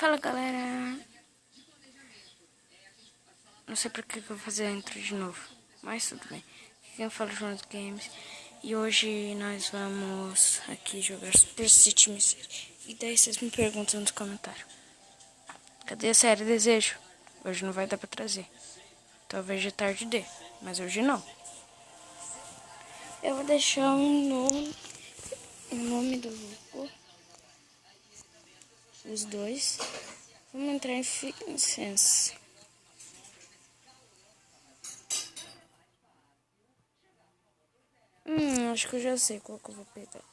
Fala galera, não sei porque que eu vou fazer a intro de novo, mas tudo bem. Aqui eu falo Jonas Games e hoje nós vamos aqui jogar Super City Mystery. E daí vocês me perguntam nos comentários: cadê a série Desejo? Hoje não vai dar pra trazer. Talvez de tarde dê, mas hoje não. Eu vou deixar o nome do jogo, os dois. Vamos entrar em Sense. Acho que eu já sei qual que eu vou pegar.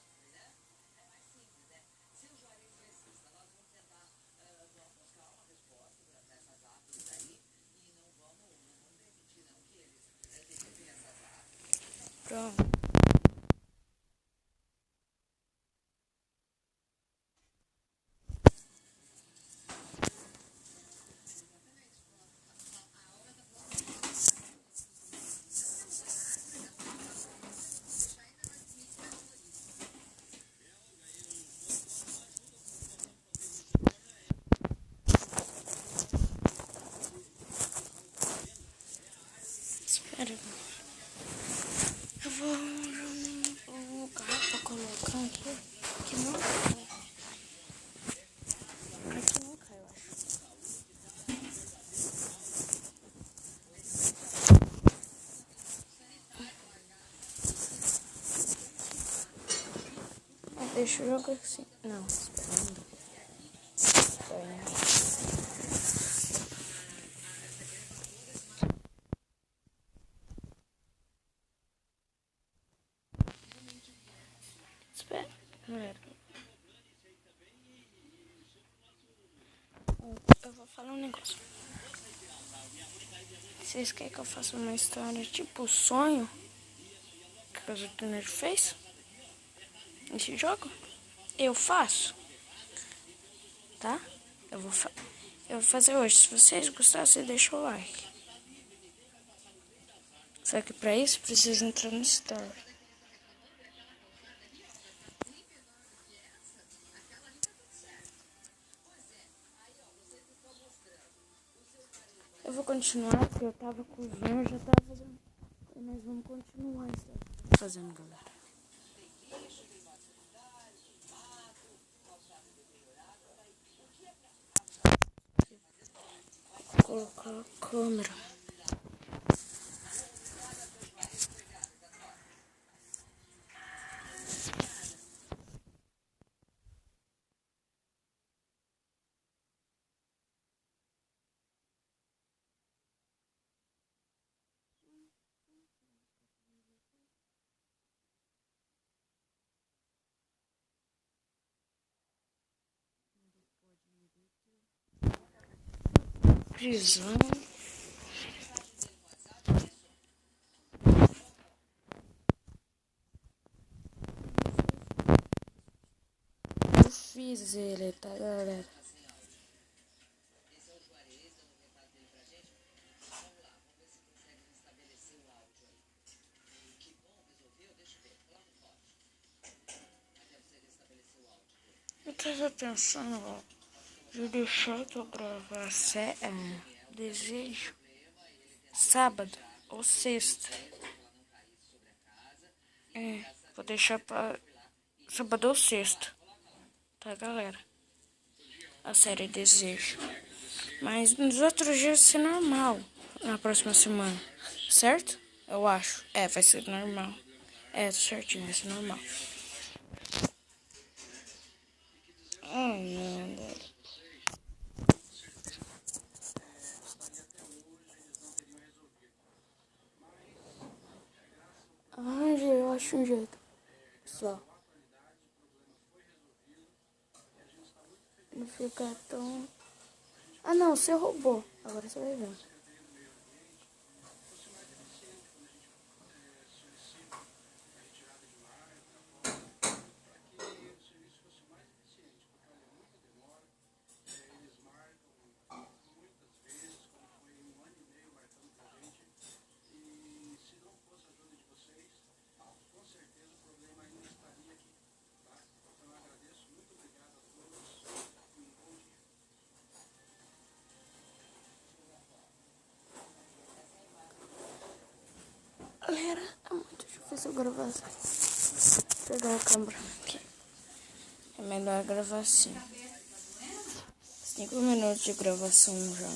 Pronto. Espera. Eu vou um lugar pra colocar aqui que não cai. Aqui não cai, eu acho. Deixa eu jogar assim. Não, espera, não dá. Espera, galera. Eu vou falar um negócio. Vocês querem que eu faça uma história tipo sonho que o Zutuner fez nesse jogo? Eu faço, tá? Eu vou fazer hoje. Se vocês gostarem, você deixa o like. Só que pra isso precisa entrar no story. Eu vou continuar, porque eu tava cozinhando, já tava fazendo. E nós vamos continuar fazendo, galera. Vou colocar a câmera. Prisão. Eu fiz ele, tá, galera? Eu tava pensando, ó, de deixar pra gravar Desejo sábado ou sexta. Vou deixar pra sábado ou sexta, tá, galera? A série Desejo. Mas nos outros dias vai ser normal. Na próxima semana, certo? Eu acho. Vai ser normal. Tô certinho, vai ser normal. Ai, meu Deus. Eu acho um jeito. Só. Não ficar tão... Ah, não, você roubou. Agora você vai ver. Galera, é muito difícil gravar assim. Vou pegar a câmera aqui. É melhor gravar assim. 5 minutos de gravação já.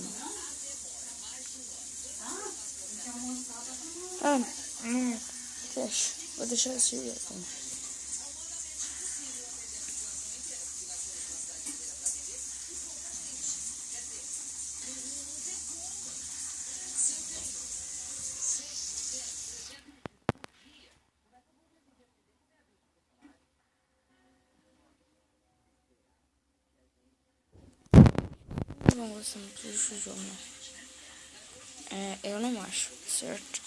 Fecha. Vou deixar assim. Não gosto muito desse jogo, né? Eu não acho, certo?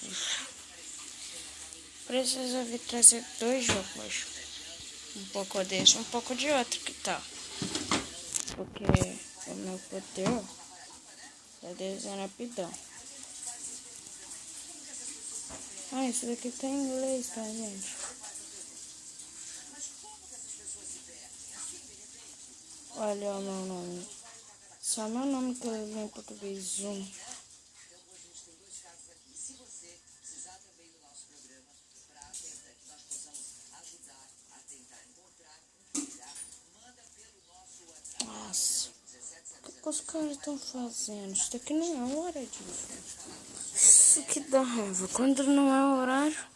Precisa vir trazer 2 jogos. Um pouco desse, um pouco de outro, que tal? Porque o meu poder é desenhar rapidão. Isso daqui tá em inglês, tá, gente? Olha o meu nome. Só meu nome que eu levo em português. Zoom. Nossa. O que os caras estão fazendo? Isso daqui não é hora disso. Isso que dá raiva. Quando não é horário.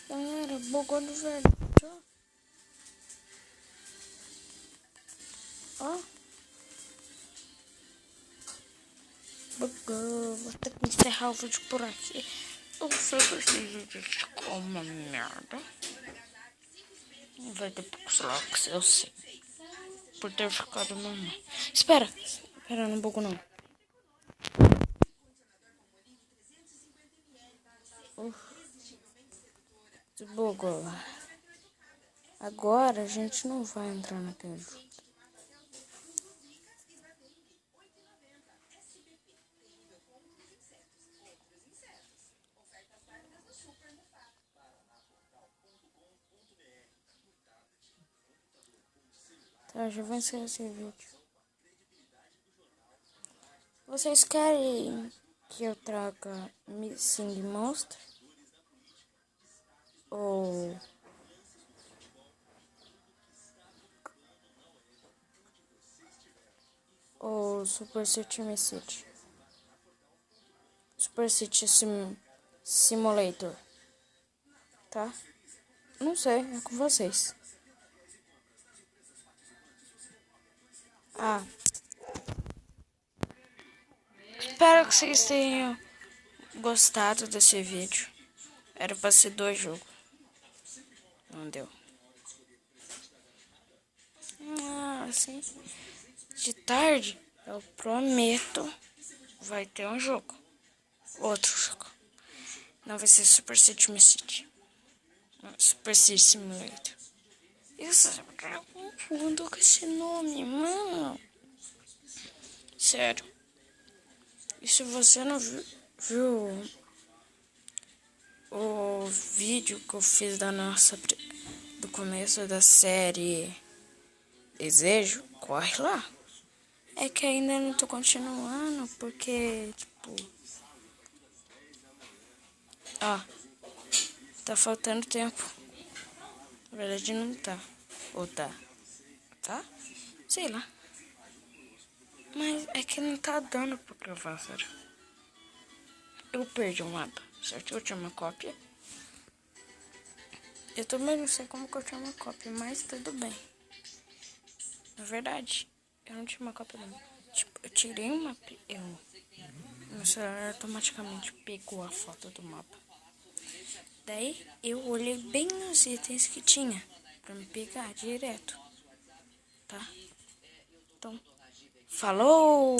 Galera, bugou do velho. Ó. Bugou. Vou ter que encerrar o vídeo por aqui. Eu sei que esse vídeo ficou uma merda. Vai ter poucos likes, eu sei. Por ter ficado normal. Espera, não bugo não. Bugou. Agora a gente não vai entrar naquele jogo. Tá, já vou encerrar esse vídeo. Vocês querem que eu traga Missing Monster? Ou Super City City? Super City Simulator. Tá? Não sei, é com vocês. Espero que vocês tenham gostado desse vídeo. Era pra ser 2 jogos. Não deu. Assim, de tarde, eu prometo, vai ter um jogo. Outro jogo. Não vai ser Super City City. Super City Simulator. Isso, eu confundo com esse nome, mano. Sério. E se você não viu o vídeo que eu fiz do começo da série Desejo, corre lá. É que ainda não tô continuando, porque, tipo... tá faltando tempo. Na verdade não tá. Ou tá? Tá? Sei lá. Mas é que não tá dando pra gravar, sério. Eu perdi o mapa, certo? Eu tinha uma cópia. Eu também não sei como que eu tinha uma cópia, mas tudo bem. Na verdade, eu não tinha uma cópia não. Tipo, eu tirei uma... Meu celular automaticamente pegou a foto do mapa. Daí, eu olhei bem nos itens que tinha, pra me pegar direto. Tá? Então, falou!